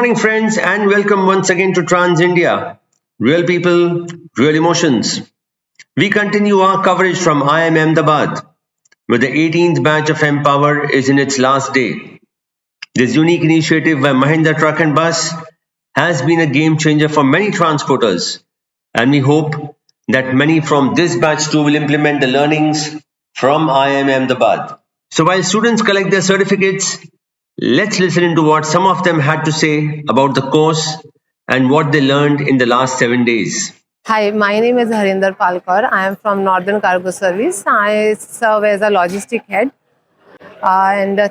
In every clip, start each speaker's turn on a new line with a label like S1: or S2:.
S1: morning, friends, and welcome once again to Trans India. Real people, real emotions. We continue our coverage from IIM Ahmedabad, where the 18th batch of MPOWER is in its last day. This unique initiative by Mahindra Truck and Bus has been a game changer for many transporters, and we hope that many from this batch too will implement the learnings from IIM Ahmedabad. So while students collect their certificates, let's listen into what some of them had to say about the course and what they learned in the last 7 days.
S2: Hi, my name is Harinder Palkar. I am from Northern Cargo Service. I serve as a logistic head.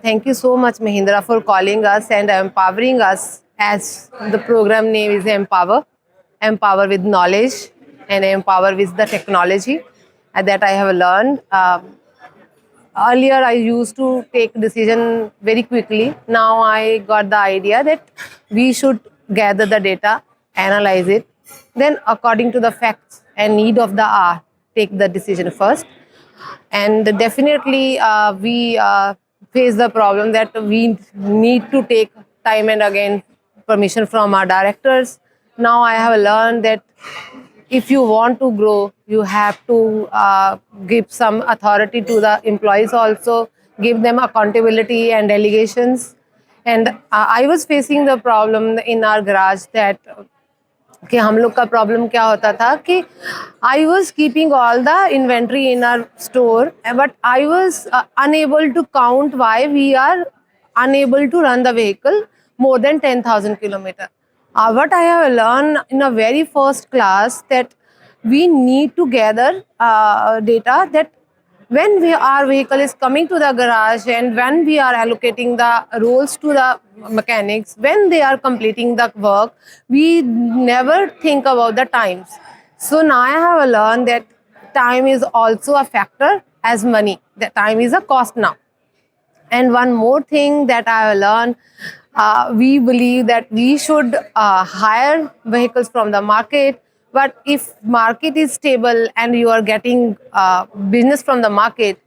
S2: Thank you so much, Mahindra, for calling us and empowering us, as the program name is Empower. Empower with knowledge and empower with the technology that I have learned. Earlier, I used to take decision very quickly. Now I got the idea that we should gather the data, analyze it, then according to the facts and need of the hour, take the decision first. And definitely we face the problem that we need to take time and again permission from our directors. Now I have learned that if you want to grow, you have to give some authority to the employees also, give them accountability and delegations. And I was facing the problem in our garage that कि हम लोग का problem क्या होता था कि I was keeping all the inventory in our store but I was unable to count why we are unable to run the vehicle more than 10,000 kilometers. What I have learned in a very first class that we need to gather data that when our vehicle is coming to the garage and when we are allocating the roles to the mechanics, when they are completing the work, we never think about the times. So now I have learned that time is also a factor as money. That time is a cost now. And one more thing that I have learned, we believe that we should hire vehicles from the market. But if market is stable and you are getting business from the market,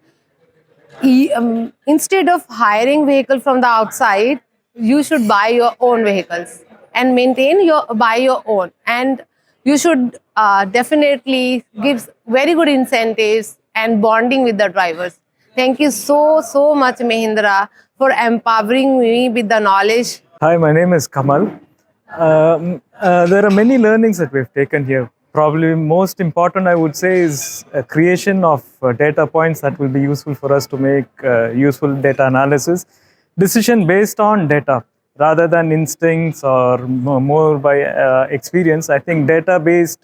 S2: instead of hiring vehicle from the outside, you should buy your own vehicles and buy your own. And you should definitely give very good incentives and bonding with the drivers. Thank you so much, Mahindra, for empowering me with the knowledge.
S3: Hi, my name is Kamal. There are many learnings that we've taken here. Probably most important, I would say, is a creation of data points that will be useful for us to make useful data analysis. Decision based on data rather than instincts or more by experience. I think data-based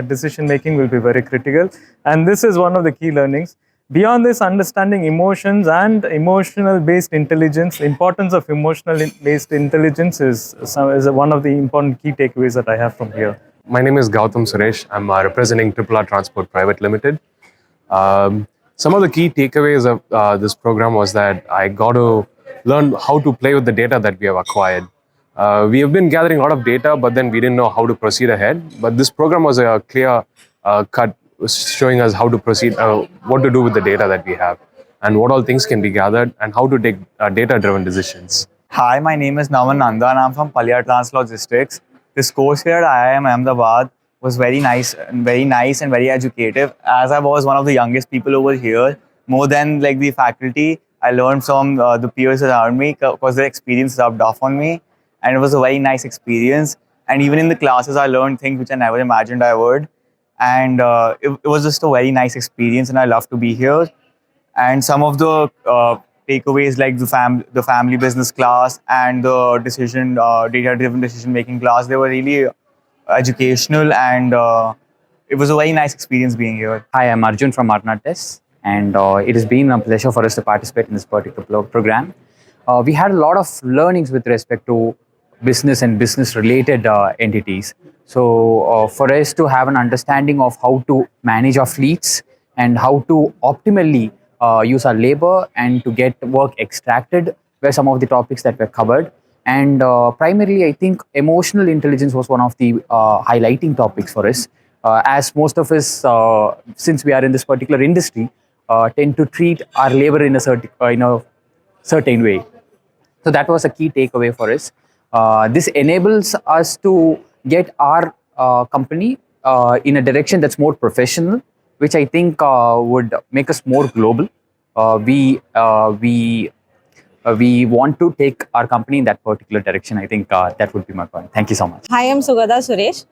S3: decision making will be very critical. And this is one of the key learnings. Beyond this, understanding emotions and emotional-based intelligence, importance of emotional-based intelligence is one of the important key takeaways that I have from here.
S4: My name is Gautam Suresh. I'm representing RRR Transport Private Limited. Some of the key takeaways of this program was that I got to learn how to play with the data that we have acquired. We have been gathering a lot of data, but then we didn't know how to proceed ahead. But this program was a clear cut, showing us how to proceed, what to do with the data that we have, and what all things can be gathered, and how to take data-driven decisions.
S5: Hi, my name is Naman Nanda and I'm from Palya Trans Logistics. This course here at IIM Ahmedabad was very nice and very educative. As I was one of the youngest people over here, more than like the faculty, I learned from the peers around me because their experience rubbed off on me, and it was a very nice experience. And even in the classes, I learned things which I never imagined I would. And it was just a very nice experience, and I love to be here. And some of the takeaways, like the family business class and the data-driven decision-making class, they were really educational, and it was a very nice experience being here.
S6: Hi, I'm Arjun from Arnates, and it has been a pleasure for us to participate in this particular program. We had a lot of learnings with respect to business and business-related entities. So for us to have an understanding of how to manage our fleets and how to optimally use our labor and to get work extracted were some of the topics that were covered. And primarily, I think emotional intelligence was one of the highlighting topics for us. As most of us, since we are in this particular industry, tend to treat our labor in a certain way. So that was a key takeaway for us. This enables us to get our company in a direction that's more professional, which I think would make us more global. We want to take our company in that particular direction. I think that would be my point. Thank you so much.
S7: Hi, I'm Sugada Suresh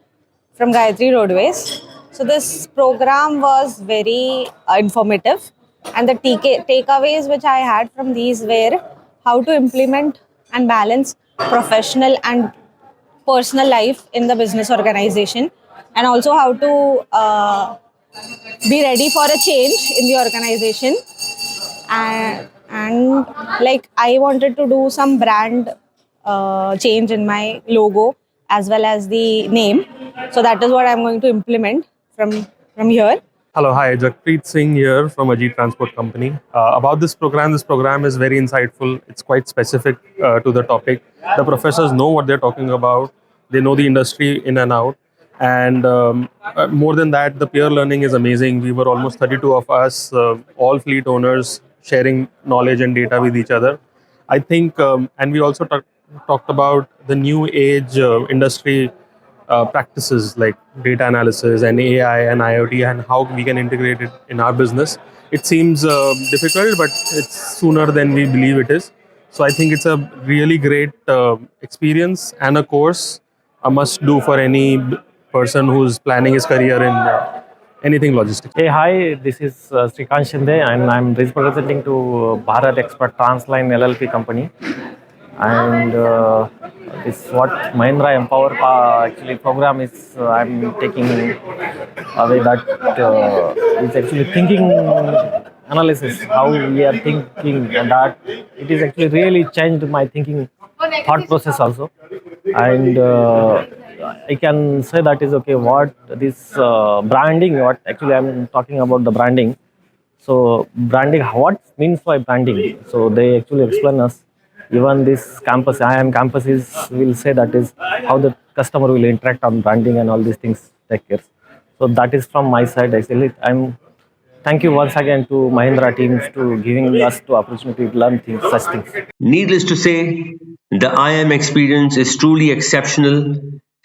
S7: from Gayatri Roadways. So this program was very informative, and the takeaways which I had from these were how to implement and balance professional and personal life in the business organization, and also how to be ready for a change in the organization. And like I wanted to do some brand change in my logo as well as the name, so that is what I'm going to implement from here.
S4: Hello, hi, Jakpreet Singh here from Ajit Transport Company. About this program is very insightful. It's quite specific to the topic. The professors know what they're talking about. They know the industry in and out. And more than that, the peer learning is amazing. We were almost 32 of us, all fleet owners, sharing knowledge and data with each other. I think, and we also talked about the new age industry practices like data analysis and AI and IoT and how we can integrate it in our business. It seems difficult, but it's sooner than we believe it is. So I think it's a really great experience and a course, a must do for any person who's planning his career in anything logistics.
S3: Hey, hi, this is Srikanth Shinde and I'm representing to Bharat Expert Transline LLP company. And this what Mahindra Empower actually program is. I'm taking away that it's actually thinking analysis, how we are thinking, and that it is actually really changed my thinking thought process also. And I can say that is okay. What this branding? What actually I'm talking about the branding. So branding, what means by branding? So they actually explain us. Even this campus, IIM campus will say that is how the customer will interact on branding and all these things take care. So that is from my side. Actually, thank you once again to Mahindra teams to giving us the opportunity to learn things, such things.
S1: Needless to say, the IIM experience is truly exceptional,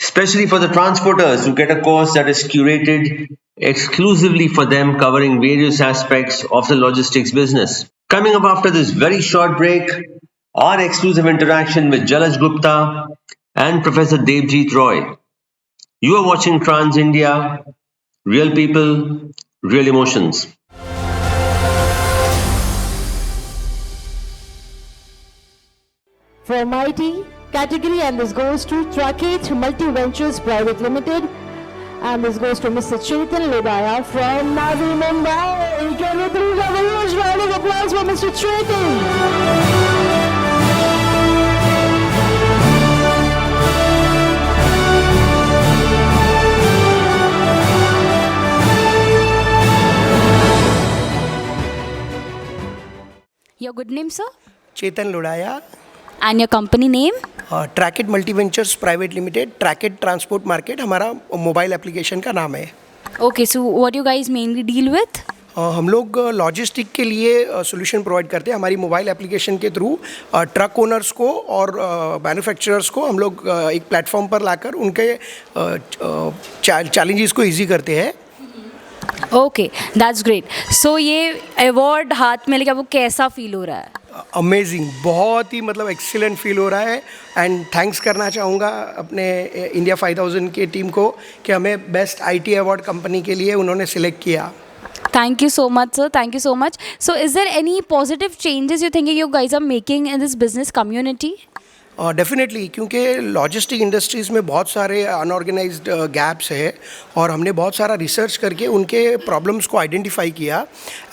S1: especially for the transporters who get a course that is curated exclusively for them, covering various aspects of the logistics business. Coming up after this very short break, our exclusive interaction with Jalaj Gupta and Professor Debjit Roy. You are watching Trans India, real people, real emotions.
S8: For MIT category, and this goes to Truckage Multi Ventures Private Limited, and this goes to Mr. Chetan Lodaya from Navi, Mumbai. Can we please have a huge round of applause for Mr. Chetan?
S9: Your good name, sir?
S10: Chetan Lodaya.
S9: And your company name?
S10: ट्रैकेट multi ventures private limited, ट्रैकेट transport market हमारा mobile application का नाम है.
S9: Okay, so what you guys mainly deal with?
S10: हम लोग logistic के लिए solution provide करते हैं. हमारी मोबाइल एप्लीकेशन के थ्रू ट्रक ओनर्स को और मैन्युफैक्चरर्स को हम लोग एक प्लेटफॉर्म पर लाकर उनके चैलेंजेस को इजी करते हैं.
S9: Okay, that's great. सो ये अवार्ड हाथ में लेके आपको कैसा फील हो रहा है?
S10: अमेजिंग, बहुत ही मतलब एक्सीलेंट फील हो रहा है. एंड थैंक्स करना चाहूँगा अपने इंडिया 5000 के टीम को कि हमें बेस्ट आईटी अवार्ड कंपनी के लिए उन्होंने सिलेक्ट किया.
S9: Thank you so much, sir. Thank you so much. So, is there any positive changes you think you guys are making in this business community?
S10: Definitely, क्योंकि logistic industries में बहुत सारे unorganised gaps है और हमने बहुत सारा रिसर्च करके उनके प्रॉब्लम्स को आइडेंटिफाई किया.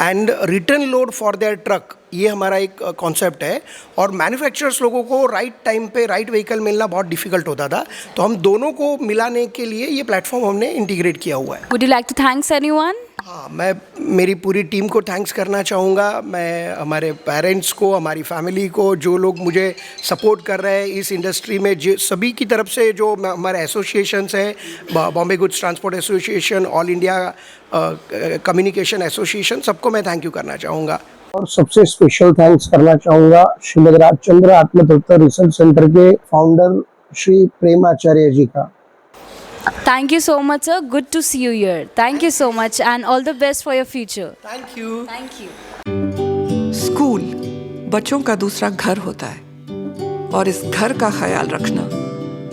S10: And return load for their truck, ये हमारा एक कॉन्सेप्ट है. और मैन्युफैक्चरर्स लोगों को राइट टाइम पे राइट व्हीकल मिलना बहुत डिफिकल्ट होता था, तो हम दोनों को मिलाने के लिए ये प्लेटफॉर्म हमने इंटीग्रेट किया हुआ है.
S9: Would you like to thanks anyone?
S10: हाँ, मैं मेरी पूरी टीम को थैंक्स करना चाहूँगा. मैं हमारे पेरेंट्स को, हमारी फैमिली को, जो लोग मुझे सपोर्ट कर रहे हैं इस इंडस्ट्री में, जो सभी की तरफ से, जो हमारे एसोसिएशंस हैं, Bombay goods transport association, all India communication association, सबको मैं थैंक यू करना चाहूँगा.
S11: और सबसे स्पेशल थैंक्स करना चाहूँगा श्रीमद राजचंद्र आत्मतत्व रिसर्च सेंटर के फाउंडर श्री प्रेमाचार्य जी का।
S9: Thank you so much, sir. Good to see you here. Thank you so much, and all the best for your future.
S10: Thank you.
S9: Thank you.
S12: School बच्चों का दूसरा घर होता है और इस घर का ख्याल रखना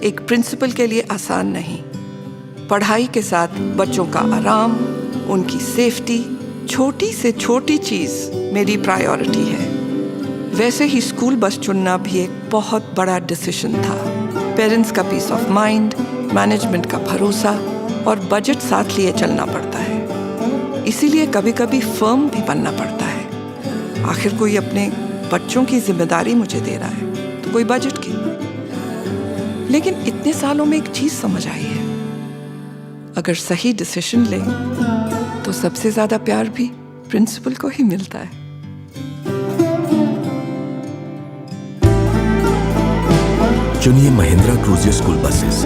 S12: एक प्रिंसिपल के लिए आसान नहीं। पढ़ाई के साथ बच्चों का आराम, उनकी सेफ्टी, छोटी से छोटी चीज़ मेरी प्रायोरिटी है। वैसे ही स्कूल बस चुनना भी एक बहुत बड़ा डिसीजन था। पेरेंट्स का पीस ऑफ माइंड, मैनेजमेंट का भरोसा और बजट साथ लिए चलना पड़ता है। इसीलिए कभी कभी फर्म भी बनना पड़ता है। आखिर कोई अपने बच्चों की जिम्मेदारी मुझे दे रहा है तो कोई बजट की। लेकिन इतने सालों में एक चीज़ समझ आई है, अगर सही डिसीजन लें तो सबसे ज़्यादा प्यार भी प्रिंसिपल को ही मिलता है।
S13: चुनिए महिंद्रा क्रूजियर स्कूल बसेस।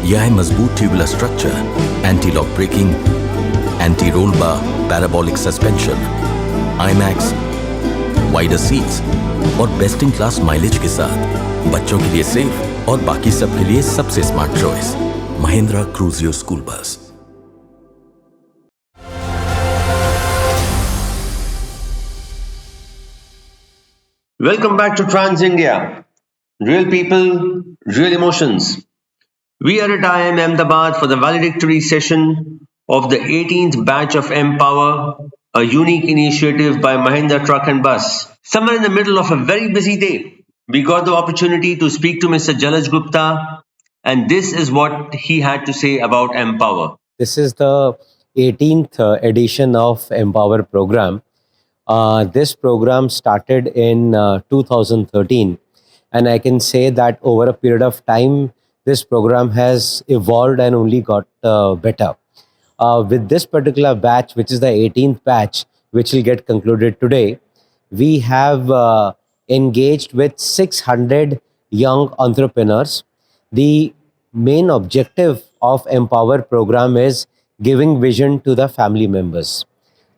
S13: यह है मजबूत tubular structure, anti lock braking, anti roll bar, parabolic suspension, IMAX, wider seats और बेस्ट इन क्लास माइलेज के साथ बच्चों के लिए सेफ और बाकी सबके लिए सबसे smart choice Mahindra Cruzio school bus.
S1: Welcome back to Trans India. Real people, real emotions. We are at IIM Ahmedabad for the valedictory session of the 18th batch of MPOWER, a unique initiative by Mahindra Truck Bus. Somewhere in the middle of a very busy day, we got the opportunity to speak to Mr. Jalaj Gupta, and this is what he had to say about MPOWER.
S14: This is the 18th edition of MPOWER program. This program started in 2013, and I can say that over a period of time, this program has evolved and only got better. With this particular batch, which is the 18th batch, which will get concluded today, we have engaged with 600 young entrepreneurs. The main objective of Empower program is giving vision to the family members,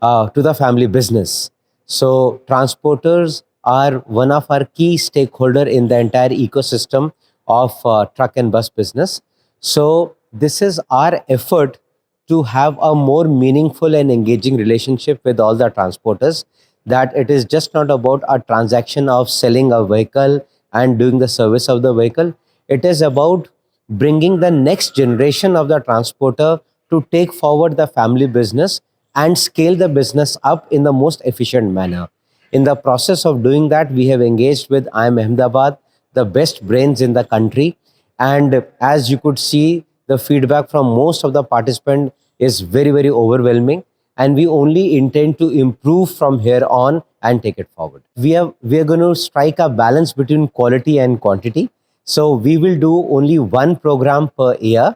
S14: to the family business. So transporters are one of our key stakeholder in the entire ecosystem of truck and bus business. So this is our effort to have a more meaningful and engaging relationship with all the transporters, that it is just not about a transaction of selling a vehicle and doing the service of the vehicle. It is about bringing the next generation of the transporter to take forward the family business and scale the business up in the most efficient manner. In the process of doing that, we have engaged with IIM Ahmedabad, the best brains in the country. And as you could see, the feedback from most of the participants is very, very overwhelming. And we only intend to improve from here on and take it forward. We are going to strike a balance between quality and quantity. So we will do only one program per year.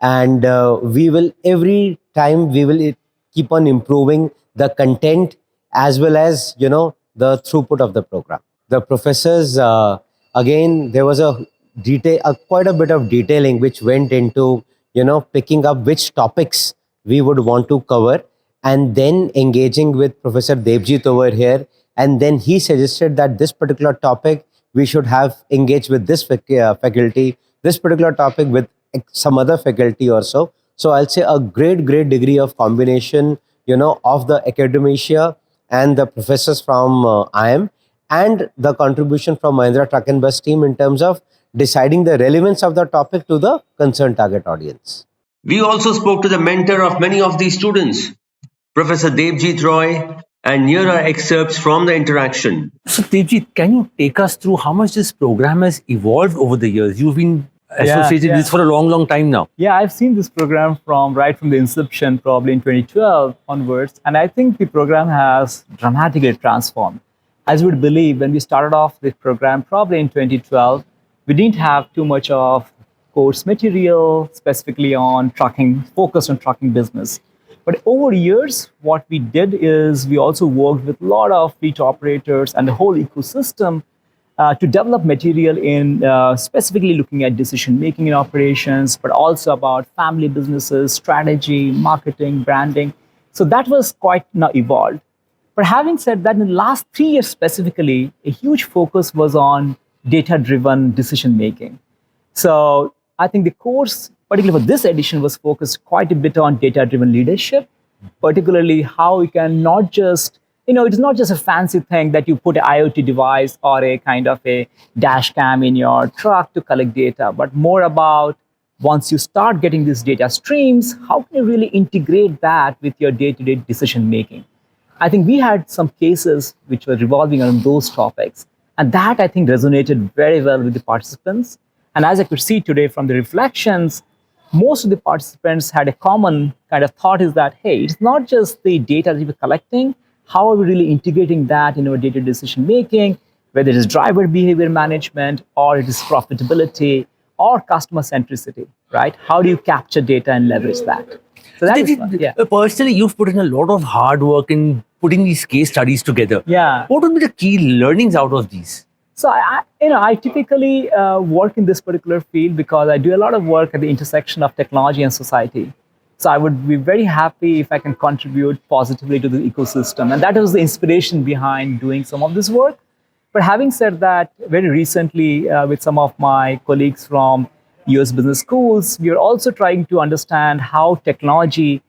S14: And we will, every time, we will keep on improving the content as well as, the throughput of the program. The professors, again, there was quite a bit of detailing which went into, picking up which topics we would want to cover, and then engaging with Professor Debjit over here. And then he suggested that this particular topic, we should have engaged with this faculty, this particular topic with some other faculty or so. So I'll say a great degree of combination, of the academia and the professors from IIM, and the contribution from Mahindra Truck and Bus team in terms of deciding the relevance of the topic to the concerned target audience.
S1: We also spoke to the mentor of many of these students, Professor Debjit Roy, and here are excerpts from the interaction.
S15: So Debjit, can you take us through how much this program has evolved over the years? You've been associated with this for a long time now.
S3: Yeah, I've seen this program right from the inception, probably in 2012 onwards, and I think the program has dramatically transformed. As you would believe, when we started off this program, probably in 2012, we didn't have too much of course material specifically on trucking, focused on trucking business. But over years, what we did is we also worked with a lot of fleet operators and the whole ecosystem to develop material in specifically looking at decision-making in operations, but also about family businesses, strategy, marketing, branding. So that was quite now evolved. But having said that, in the last 3 years specifically, a huge focus was on data-driven decision-making.
S15: So I think the course, particularly for this edition, was focused quite a bit on data-driven leadership, particularly how you can not just, it's not just a fancy thing that you put an IoT device or a kind of a dash cam in your truck to collect data, but more about once you start getting these data streams, how can you really integrate that with your day-to-day decision making? I think we had some cases which were revolving around those topics. And that, I think, resonated very well with the participants. And as I could see today from the reflections, most of the participants had a common kind of thought is that, hey, it's not just the data that we're collecting, how are we really integrating that in our day-to-day decision making, whether it is driver behavior management, or it is profitability, or customer centricity, right? How do you capture data and leverage that? So that is fun. Yeah. Personally, you've put in a lot of hard work in putting these case studies together. Yeah. What would be the key learnings out of these?
S2: So I typically work in this particular field because I do a lot of work at the intersection of technology and society. So I would be very happy if I can contribute positively to the ecosystem. And that was the inspiration behind doing some of this work. But having said that, very recently with some of my colleagues from US business schools, we are also trying to understand how technology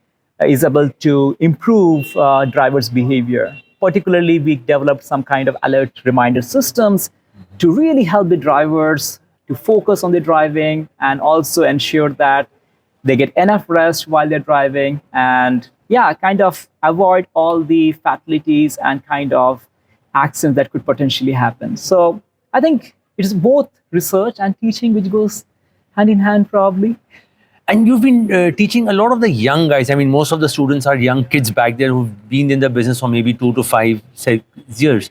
S2: is able to improve drivers' behavior. Particularly, we developed some kind of alert reminder systems to really help the drivers to focus on their driving and also ensure that they get enough rest while they're driving and, kind of avoid all the fatalities and kind of accidents that could potentially happen. So I think it is both research and teaching which goes hand in hand probably.
S15: And you've been teaching a lot of the young guys. I mean, most of the students are young kids back there who've been in the business for maybe 2 to 5, 6 years.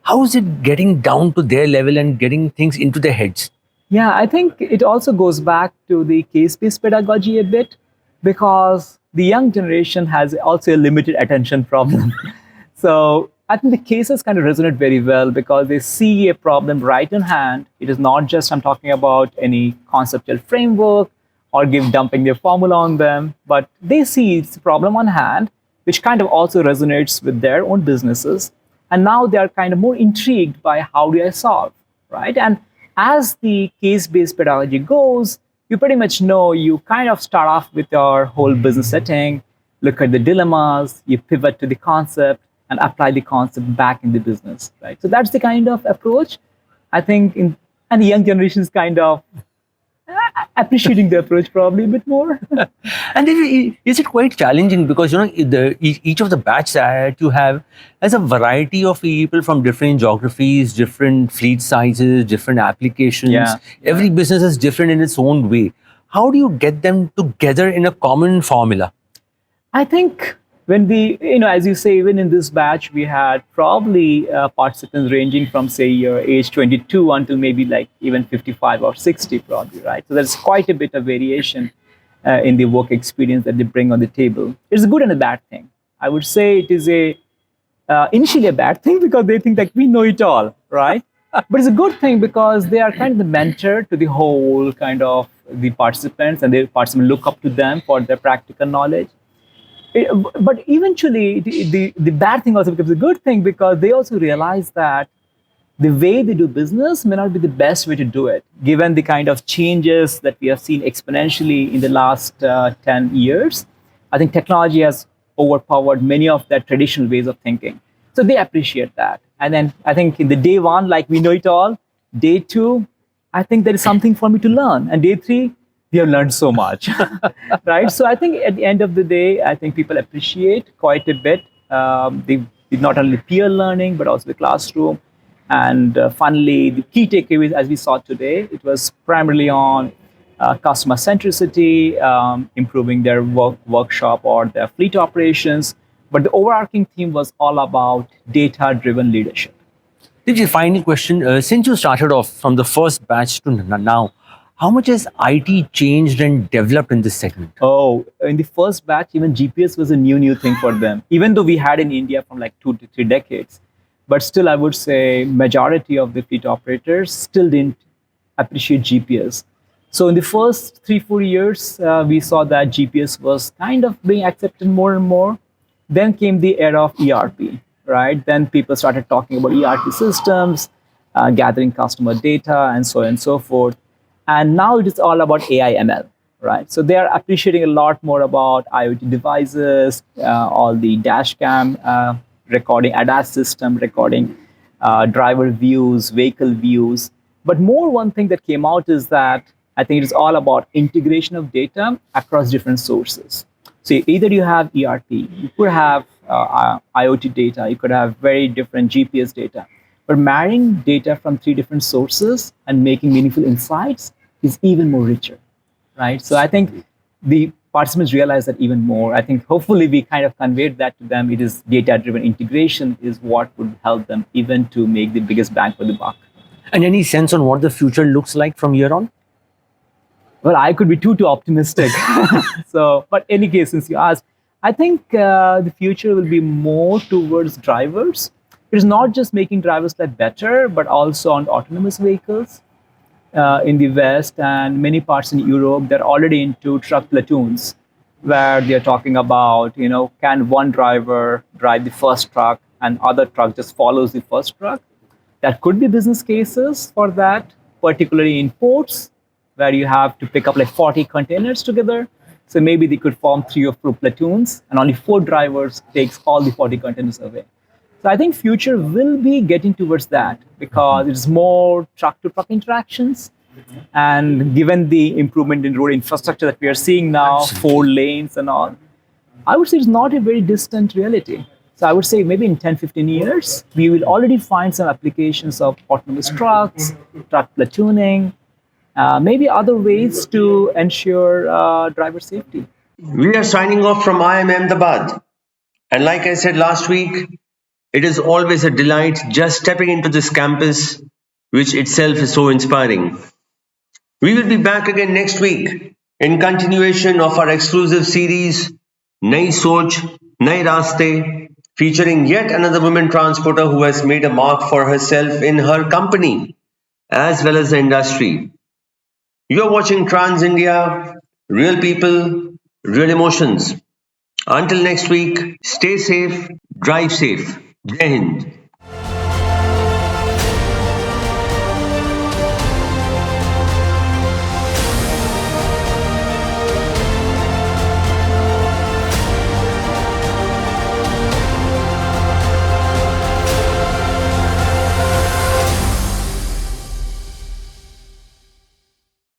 S15: How is it getting down to their level and getting things into their heads?
S2: Yeah, I think it also goes back to the case-based pedagogy a bit because the young generation has also a limited attention problem. So I think the cases kind of resonate very well because they see a problem right in hand. It is not just I'm talking about any conceptual framework or dumping their formula on them, but they see it's a problem on hand, which kind of also resonates with their own businesses. And now they are kind of more intrigued by how do I solve, right? And as the case-based pedagogy goes, you pretty much know you kind of start off with your whole business setting, look at the dilemmas, you pivot to the concept and apply the concept back in the business, right? So that's the kind of approach I think, and the young generation is kind of appreciating the approach probably a bit more.
S15: And is it quite challenging because each of the batch that you have has a variety of people from different geographies, different fleet sizes, different applications. Every business is different in its own way. How do you get them together in a common formula?
S2: I think when as you say, even in this batch, we had probably participants ranging from, say, your age 22 until maybe like even 55 or 60 probably, right? So there's quite a bit of variation in the work experience that they bring on the table. It's a good and a bad thing. I would say it is initially a bad thing because they think that we know it all, right? But it's a good thing because they are kind of the mentor to the whole kind of the participants and the participants look up to them for their practical knowledge. But eventually, the bad thing also becomes a good thing because they also realize that the way they do business may not be the best way to do it, given the kind of changes that we have seen exponentially in the last 10 years. I think technology has overpowered many of their traditional ways of thinking. So they appreciate that. And then I think in the day one, like we know it all, day two, I think there is something for me to learn. And day three, we have learned so much, right? So I think at the end of the day, I think people appreciate quite a bit not only peer learning, but also the classroom. And finally, the key takeaways, as we saw today, it was primarily on customer centricity, improving their workshop or their fleet operations. But the overarching theme was all about data-driven leadership.
S15: Debjit, final question. Since you started off from the first batch to now, how much has IT changed and developed in this segment?
S2: Oh, in the first batch, even GPS was a new thing for them, even though we had in India from like 2 to 3 decades. But still, I would say majority of the fleet operators still didn't appreciate GPS. So in the first 3-4 years, we saw that GPS was kind of being accepted more and more. Then came the era of ERP, right? Then people started talking about ERP systems, gathering customer data, and so on and so forth.
S15: And now it is all about AI ML, right? So they are appreciating a lot more about IoT devices, all the dash cam recording, ADAS system recording, driver views, vehicle views. But more one thing that came out is that I think it is all about integration of data across different sources. So either you have ERP, you could have IoT data, you could have very different GPS data. But marrying data from 3 different sources and making meaningful insights is even more richer, right? So I think the participants realize that even more. I think hopefully we kind of conveyed that to them. It is data-driven integration is what would help them even to make the biggest bang for the buck.
S16: And any sense on what the future looks like from here on?
S15: Well, I could be too optimistic. So, but any case, since you asked, I think the future will be more towards drivers. It is not just making drivers' life better, but also on autonomous vehicles. In the West and many parts in Europe, they're already into truck platoons, where they're talking about, can one driver drive the first truck and other truck just follows the first truck? That could be business cases for that, particularly in ports, where you have to pick up like 40 containers together. So maybe they could form 3 or 4 platoons, and only 4 drivers takes all the 40 containers away. So I think future will be getting towards that because it's more truck-to-truck interactions. And given the improvement in road infrastructure that we are seeing now, 4 lanes and all, I would say it's not a very distant reality. So I would say maybe in 10, 15 years, we will already find some applications of autonomous trucks, truck platooning, maybe other ways to ensure driver safety.
S1: We are signing off from IIM Ahmedabad. And like I said last week, it is always a delight just stepping into this campus, which itself is so inspiring. We will be back again next week in continuation of our exclusive series, Nai Soch, Nai Raste, featuring yet another woman transporter who has made a mark for herself in her company as well as the industry. You are watching Trans India, real people, real emotions. Until next week, stay safe, drive safe. Jai Hind.